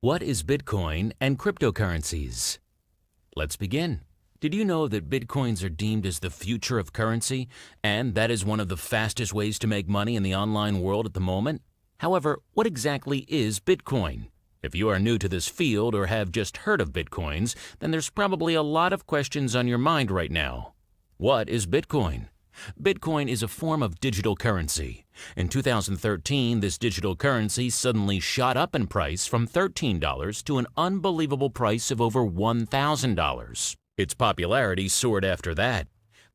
What is Bitcoin and cryptocurrencies? Let's begin. Did you know that Bitcoins are deemed as the future of currency, and that is one of the fastest ways to make money in the online world at the moment? However, what exactly is Bitcoin? If you are new to this field or have just heard of Bitcoins, then there's probably a lot of questions on your mind right now. What is Bitcoin? Bitcoin is a form of digital currency. In 2013, this digital currency suddenly shot up in price from $13 to an unbelievable price of over $1,000. Its popularity soared after that.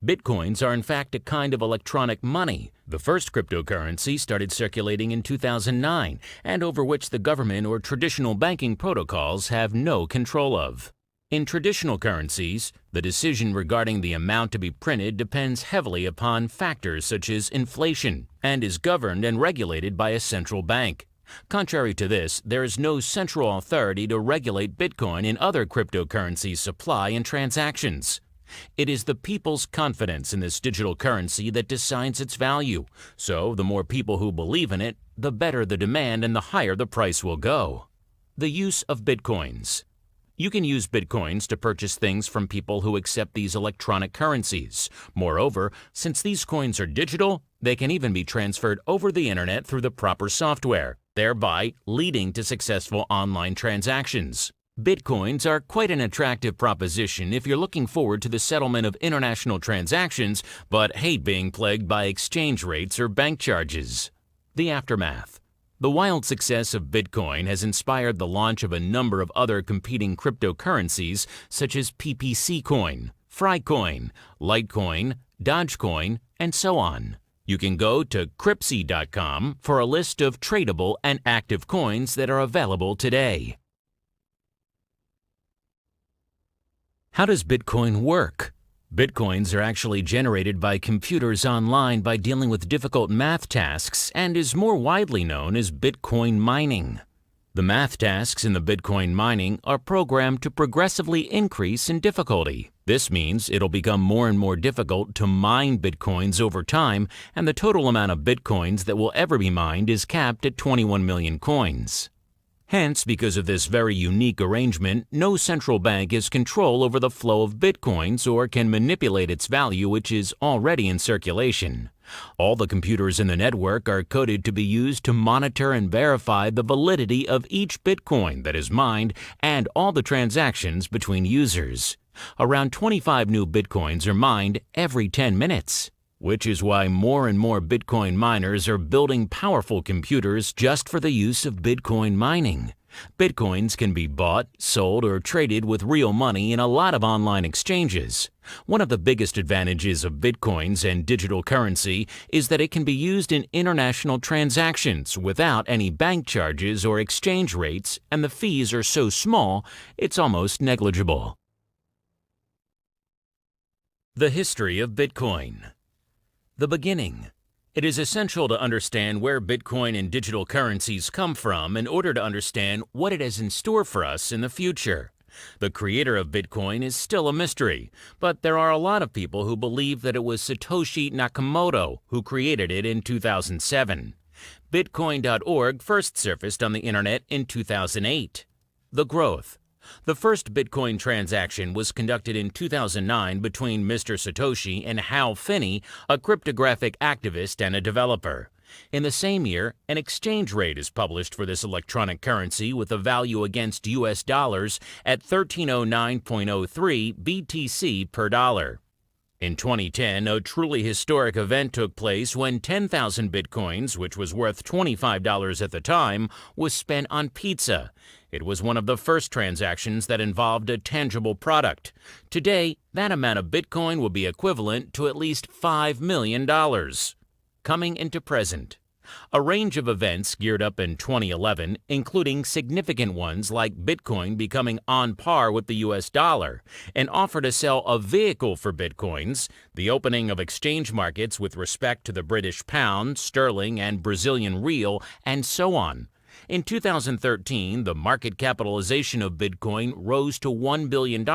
Bitcoins are in fact a kind of electronic money. The first cryptocurrency started circulating in 2009, and over which the government or traditional banking protocols have no control of. In traditional currencies, the decision regarding the amount to be printed depends heavily upon factors such as inflation and is governed and regulated by a central bank. Contrary to this, there is no central authority to regulate Bitcoin and other cryptocurrency supply and transactions. It is the people's confidence in this digital currency that decides its value, so the more people who believe in it, the better the demand and the higher the price will go. The use of Bitcoins. You can use Bitcoins to purchase things from people who accept these electronic currencies. Moreover, since these coins are digital, they can even be transferred over the internet through the proper software, thereby leading to successful online transactions. Bitcoins are quite an attractive proposition if you're looking forward to the settlement of international transactions but hate being plagued by exchange rates or bank charges. The aftermath. The wild success of Bitcoin has inspired the launch of a number of other competing cryptocurrencies such as PPC Coin, Frycoin, Litecoin, Dogecoin, and so on. You can go to Cryptsy.com for a list of tradable and active coins that are available today. How does Bitcoin work? Bitcoins are actually generated by computers online by dealing with difficult math tasks and is more widely known as Bitcoin mining. The math tasks in the Bitcoin mining are programmed to progressively increase in difficulty. This means it'll become more and more difficult to mine Bitcoins over time, and the total amount of Bitcoins that will ever be mined is capped at 21 million coins. Hence, because of this very unique arrangement, no central bank has control over the flow of Bitcoins or can manipulate its value, which is already in circulation. All the computers in the network are coded to be used to monitor and verify the validity of each Bitcoin that is mined and all the transactions between users. Around 25 new Bitcoins are mined every 10 minutes. Which is why more and more Bitcoin miners are building powerful computers just for the use of Bitcoin mining. Bitcoins can be bought, sold, or traded with real money in a lot of online exchanges. One of the biggest advantages of Bitcoins and digital currency is that it can be used in international transactions without any bank charges or exchange rates, and the fees are so small, it's almost negligible. The history of Bitcoin. The beginning. It is essential to understand where Bitcoin and digital currencies come from in order to understand what it has in store for us in the future. The creator of Bitcoin is still a mystery, but there are a lot of people who believe that it was Satoshi Nakamoto who created it in 2007. Bitcoin.org first surfaced on the internet in 2008. The growth. The first Bitcoin transaction was conducted in 2009 between Mr. Satoshi and Hal Finney, a cryptographic activist and a developer. In the same year, an exchange rate is published for this electronic currency with a value against US dollars at 1309.03 BTC per dollar. In 2010, a truly historic event took place when 10,000 Bitcoins, which was worth $25 at the time, was spent on pizza. It was one of the first transactions that involved a tangible product. Today, that amount of Bitcoin will be equivalent to at least $5 million. Coming into present. A range of events geared up in 2011, including significant ones like Bitcoin becoming on par with the US dollar, an offer to sell a vehicle for Bitcoins, the opening of exchange markets with respect to the British pound, sterling, and Brazilian real, and so on. In 2013, the market capitalization of Bitcoin rose to $1 billion,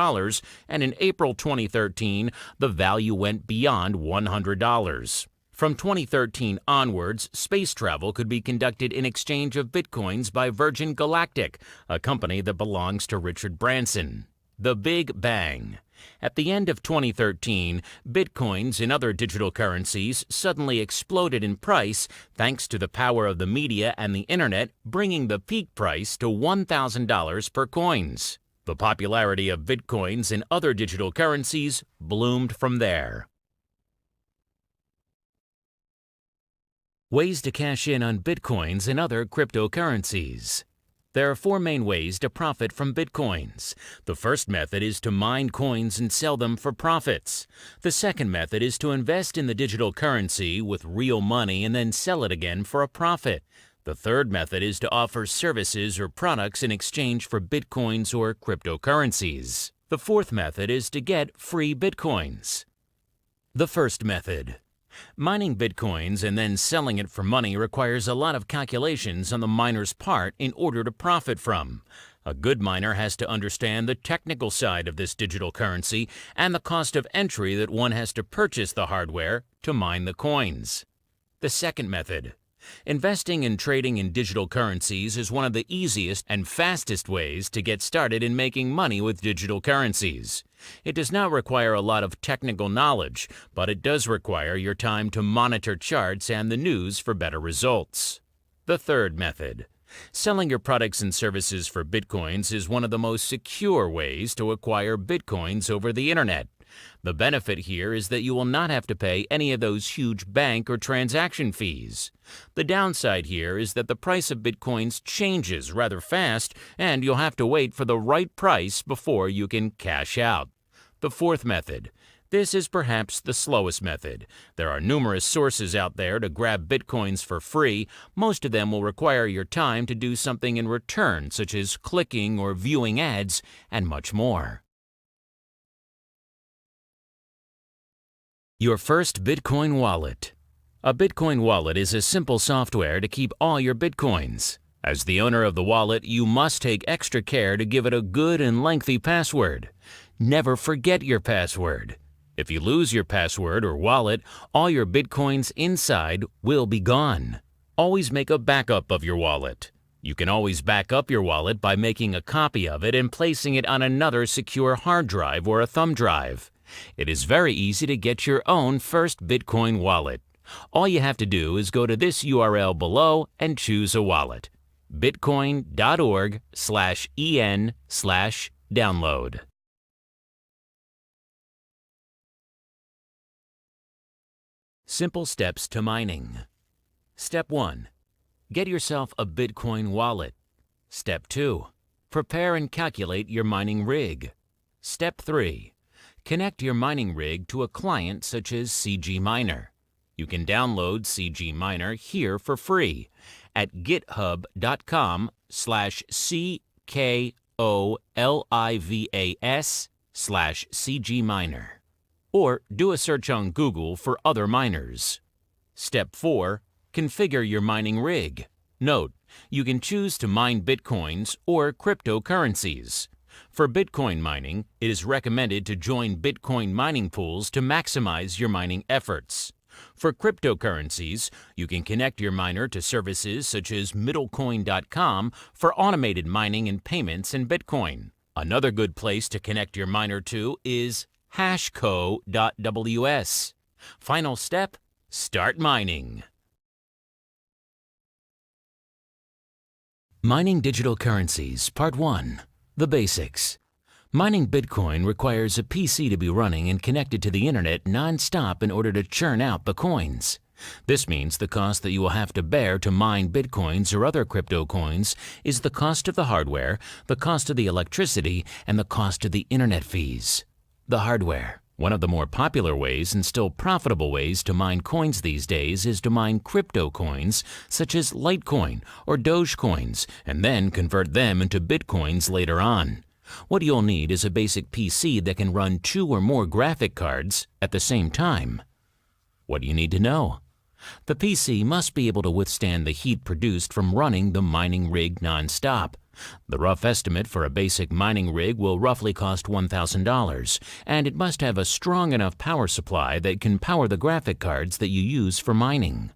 and in April 2013, the value went beyond $100. From 2013 onwards, space travel could be conducted in exchange of bitcoins by Virgin Galactic, a company that belongs to Richard Branson. The Big Bang. At the end of 2013, bitcoins and other digital currencies suddenly exploded in price thanks to the power of the media and the internet, bringing the peak price to $1,000 per coins. The popularity of bitcoins and other digital currencies bloomed from there. Ways to cash in on bitcoins and other cryptocurrencies. There are four main ways to profit from bitcoins. The first method is to mine coins and sell them for profits. The second method is to invest in the digital currency with real money and then sell it again for a profit. The third method is to offer services or products in exchange for bitcoins or cryptocurrencies. The fourth method is to get free bitcoins. The first method. Mining bitcoins and then selling it for money requires a lot of calculations on the miner's part in order to profit from. A good miner has to understand the technical side of this digital currency and the cost of entry that one has to purchase the hardware to mine the coins. The second method. Investing and trading in digital currencies is one of the easiest and fastest ways to get started in making money with digital currencies. It does not require a lot of technical knowledge, but it does require your time to monitor charts and the news for better results. The third method. Selling your products and services for bitcoins is one of the most secure ways to acquire bitcoins over the internet. The benefit here is that you will not have to pay any of those huge bank or transaction fees. The downside here is that the price of bitcoins changes rather fast and you'll have to wait for the right price before you can cash out. The fourth method. This is perhaps the slowest method. There are numerous sources out there to grab bitcoins for free. Most of them will require your time to do something in return, such as clicking or viewing ads, and much more. Your first Bitcoin wallet. A Bitcoin wallet is a simple software to keep all your Bitcoins. As the owner of the wallet, you must take extra care to give it a good and lengthy password. Never forget your password. If you lose your password or wallet, all your Bitcoins inside will be gone. Always make a backup of your wallet. You can always back up your wallet by making a copy of it and placing it on another secure hard drive or a thumb drive. It is very easy to get your own first Bitcoin wallet. All you have to do is go to this URL below and choose a wallet. bitcoin.org/en/download. Simple steps to mining. Step 1. Get yourself a Bitcoin wallet. Step 2. Prepare and calculate your mining rig. Step 3. Connect your mining rig to a client such as CG Miner. You can download CG Miner here for free at github.com/CKOLIVAS/CG Miner. Or do a search on Google for other miners. Step 4. Configure your mining rig. Note, you can choose to mine bitcoins or cryptocurrencies. For Bitcoin mining, it is recommended to join Bitcoin mining pools to maximize your mining efforts. For cryptocurrencies, you can connect your miner to services such as middlecoin.com for automated mining and payments in Bitcoin. Another good place to connect your miner to is hashco.ws. Final step, start mining. Mining digital currencies, Part 1. The basics. Mining Bitcoin requires a PC to be running and connected to the internet non-stop in order to churn out the coins. This means the cost that you will have to bear to mine Bitcoins or other crypto coins is the cost of the hardware, the cost of the electricity, and the cost of the internet fees. The hardware. One of the more popular ways and still profitable ways to mine coins these days is to mine crypto coins such as Litecoin or Dogecoins and then convert them into Bitcoins later on. What you'll need is a basic PC that can run 2 or more graphic cards at the same time. What do you need to know? The PC must be able to withstand the heat produced from running the mining rig non-stop. The rough estimate for a basic mining rig will roughly cost $1,000, and it must have a strong enough power supply that can power the graphic cards that you use for mining.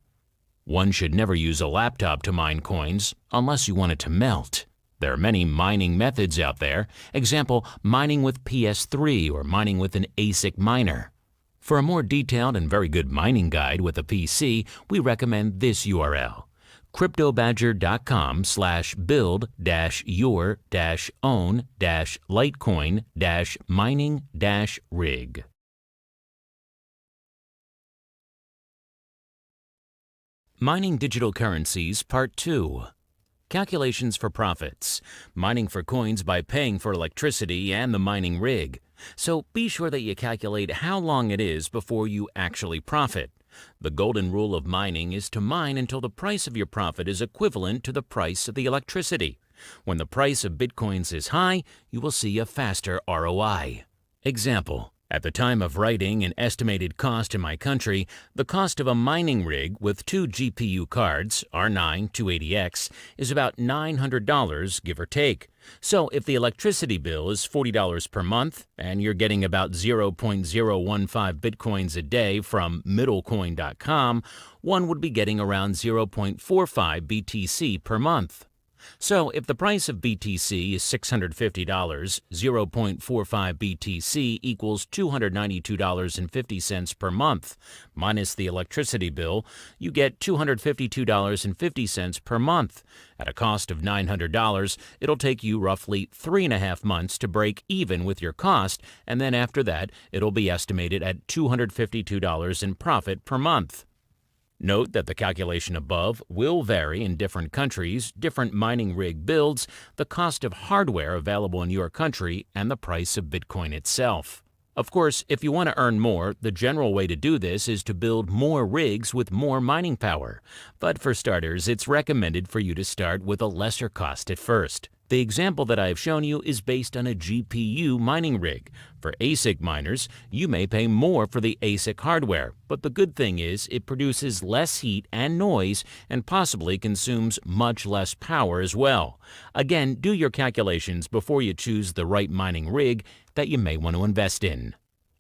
One should never use a laptop to mine coins unless you want it to melt. There are many mining methods out there, example, mining with PS3 or mining with an ASIC miner. For a more detailed and very good mining guide with a PC, we recommend this URL, cryptobadger.com/build-your-own-litecoin-mining-rig. Mining Digital Currencies Part 2. Calculations for profits. Mining for coins by paying for electricity and the mining rig. So be sure that you calculate how long it is before you actually profit. The golden rule of mining is to mine until the price of your profit is equivalent to the price of the electricity. When the price of Bitcoins is high, you will see a faster ROI. Example. At the time of writing an estimated cost in my country, the cost of a mining rig with 2 GPU cards, R9 280X, is about $900, give or take. So if the electricity bill is $40 per month, and you're getting about 0.015 Bitcoins a day from middlecoin.com, one would be getting around 0.45 BTC per month. So if the price of BTC is $650, 0.45 BTC equals $292.50 per month. Minus the electricity bill, you get $252.50 per month. At a cost of $900, it'll take you roughly 3.5 months to break even with your cost, and then after that, it'll be estimated at $252 in profit per month. Note that the calculation above will vary in different countries, different mining rig builds, the cost of hardware available in your country, and the price of Bitcoin itself. Of course, if you want to earn more, the general way to do this is to build more rigs with more mining power. But for starters, it's recommended for you to start with a lesser cost at first. The example that I have shown you is based on a GPU mining rig. For ASIC miners, you may pay more for the ASIC hardware, but the good thing is it produces less heat and noise and possibly consumes much less power as well. Again, do your calculations before you choose the right mining rig that you may want to invest in.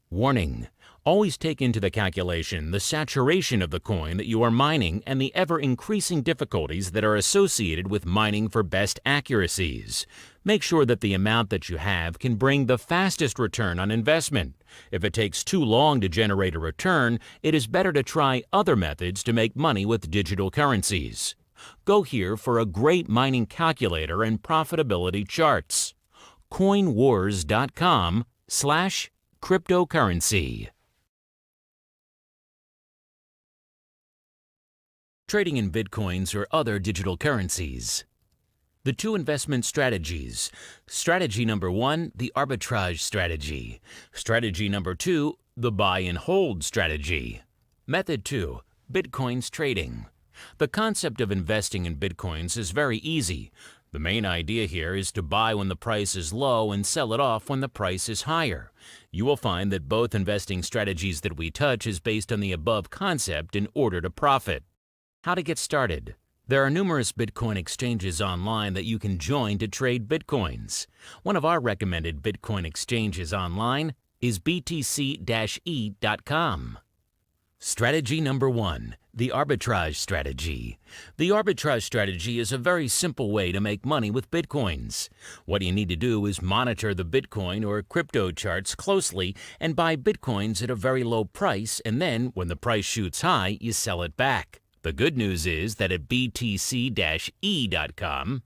Warning: always take into the calculation the saturation of the coin that you are mining and the ever-increasing difficulties that are associated with mining for best accuracies. Make sure that the amount that you have can bring the fastest return on investment. If it takes too long to generate a return, it is better to try other methods to make money with digital currencies. Go here for a great mining calculator and profitability charts. coinwars.com/cryptocurrency. Trading in Bitcoins or other digital currencies. The 2 investment strategies. Strategy number 1, the arbitrage strategy. Strategy number 2, the buy and hold strategy. Method 2, Bitcoins trading. The concept of investing in Bitcoins is very easy. The main idea here is to buy when the price is low and sell it off when the price is higher. You will find that both investing strategies that we touch is based on the above concept in order to profit. How to get started. There are numerous Bitcoin exchanges online that you can join to trade Bitcoins. One of our recommended Bitcoin exchanges online is btc-e.com. Strategy number 1, the arbitrage strategy. The arbitrage strategy is a very simple way to make money with Bitcoins. What you need to do is monitor the Bitcoin or crypto charts closely and buy Bitcoins at a very low price, and then when the price shoots high, you sell it back. The good news is that at btc-e.com,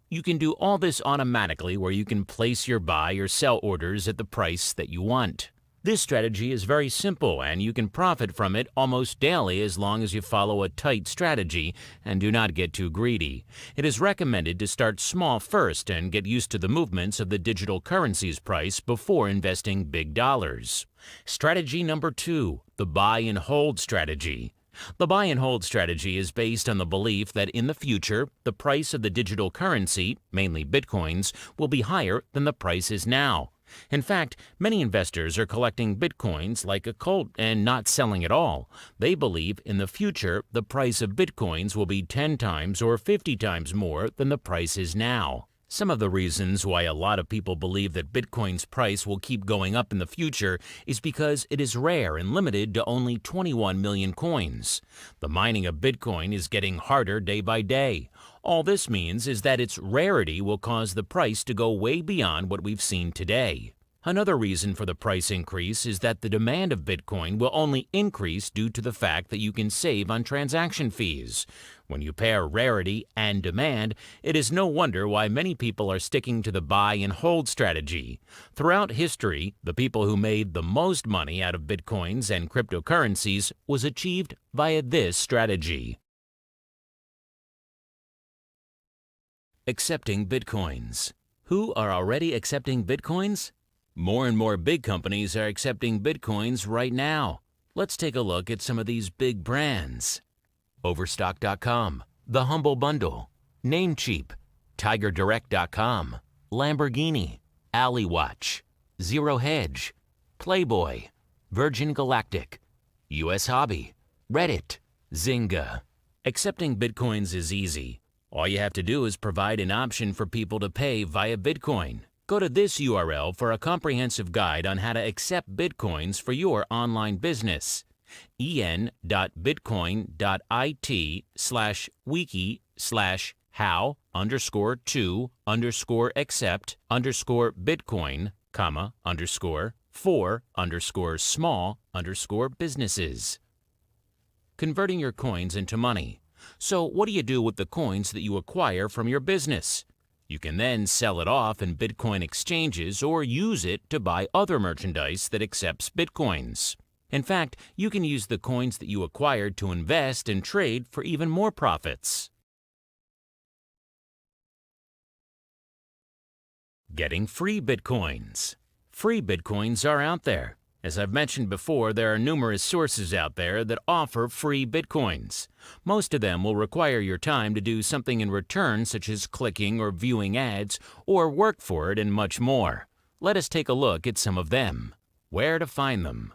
you can do all this automatically where you can place your buy or sell orders at the price that you want. This strategy is very simple and you can profit from it almost daily as long as you follow a tight strategy and do not get too greedy. It is recommended to start small first and get used to the movements of the digital currency's price before investing big dollars. Strategy number 2, the buy and hold strategy. The buy and hold strategy is based on the belief that in the future, the price of the digital currency, mainly Bitcoins, will be higher than the price is now. In fact, many investors are collecting Bitcoins like a cult and not selling at all. They believe in the future the price of Bitcoins will be 10 times or 50 times more than the price is now. Some of the reasons why a lot of people believe that Bitcoin's price will keep going up in the future is because it is rare and limited to only 21 million coins. The mining of Bitcoin is getting harder day by day. All this means is that its rarity will cause the price to go way beyond what we've seen today. Another reason for the price increase is that the demand of Bitcoin will only increase due to the fact that you can save on transaction fees. When you pair rarity and demand, it is no wonder why many people are sticking to the buy and hold strategy. Throughout history, the people who made the most money out of Bitcoins and cryptocurrencies was achieved via this strategy. Accepting Bitcoins. Who are already accepting Bitcoins? More and more big companies are accepting Bitcoins right now. Let's take a look at some of these big brands. Overstock.com, The Humble Bundle, Namecheap, TigerDirect.com, Lamborghini, AliWatch, Zero Hedge, Playboy, Virgin Galactic, US Hobby, Reddit, Zynga. Accepting Bitcoins is easy. All you have to do is provide an option for people to pay via Bitcoin. Go to this URL for a comprehensive guide on how to accept Bitcoins for your online business. en.bitcoin.it/wiki/how_to_accept_for_small_businesses. Converting your coins into money. So what do you do with the coins that you acquire from your business? You can then sell it off in Bitcoin exchanges or use it to buy other merchandise that accepts Bitcoins. In fact, you can use the coins that you acquired to invest and trade for even more profits. Getting free Bitcoins. Free Bitcoins are out there. As I've mentioned before, there are numerous sources out there that offer free Bitcoins. Most of them will require your time to do something in return, such as clicking or viewing ads, or work for it and much more. Let us take a look at some of them. Where to find them?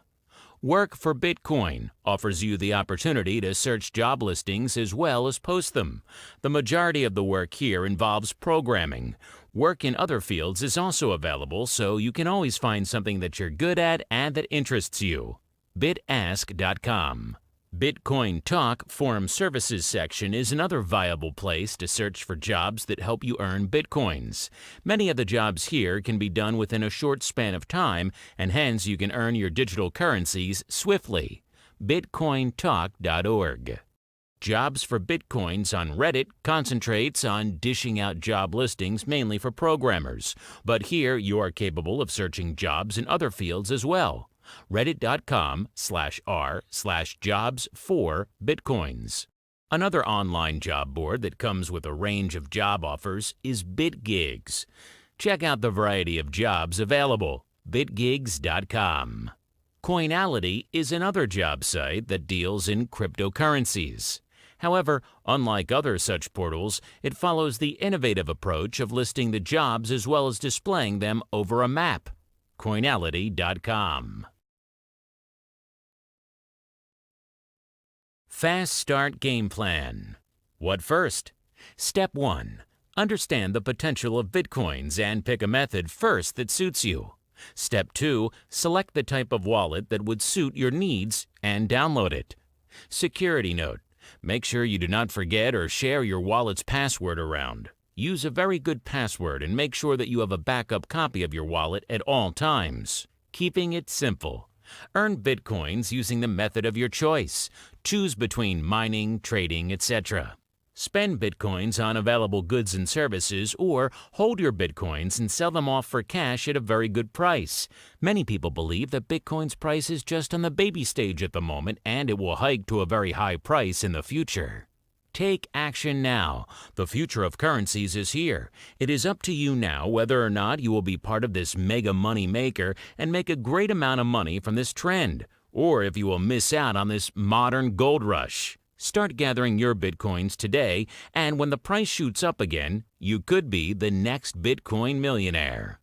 Work for Bitcoin offers you the opportunity to search job listings as well as post them. The majority of the work here involves programming. Work in other fields is also available, so you can always find something that you're good at and that interests you. Bitask.com. Bitcoin Talk Forum Services section is another viable place to search for jobs that help you earn Bitcoins. Many of the jobs here can be done within a short span of time, and hence you can earn your digital currencies swiftly. Bitcointalk.org. Jobs for Bitcoins on Reddit concentrates on dishing out job listings mainly for programmers, but here you are capable of searching jobs in other fields as well. Reddit.com/r/jobs4bitcoins. Another online job board that comes with a range of job offers is BitGigs. Check out the variety of jobs available. Bitgigs.com. Coinality is another job site that deals in cryptocurrencies. However, unlike other such portals, it follows the innovative approach of listing the jobs as well as displaying them over a map. Coinality.com. Fast Start Game Plan. What first? Step 1. Understand the potential of Bitcoins and pick a method first that suits you. Step 2. Select the type of wallet that would suit your needs and download it. Security note. Make sure you do not forget or share your wallet's password around. Use a very good password and make sure that you have a backup copy of your wallet at all times. Keeping it simple. Earn Bitcoins using the method of your choice. Choose between mining, trading, etc. Spend Bitcoins on available goods and services, or hold your Bitcoins and sell them off for cash at a very good price. Many people believe that Bitcoin's price is just on the baby stage at the moment and it will hike to a very high price in the future. Take action now. The future of currencies is here. It is up to you now whether or not you will be part of this mega money maker and make a great amount of money from this trend, or if you will miss out on this modern gold rush. Start gathering your Bitcoins today, and when the price shoots up again, you could be the next Bitcoin millionaire.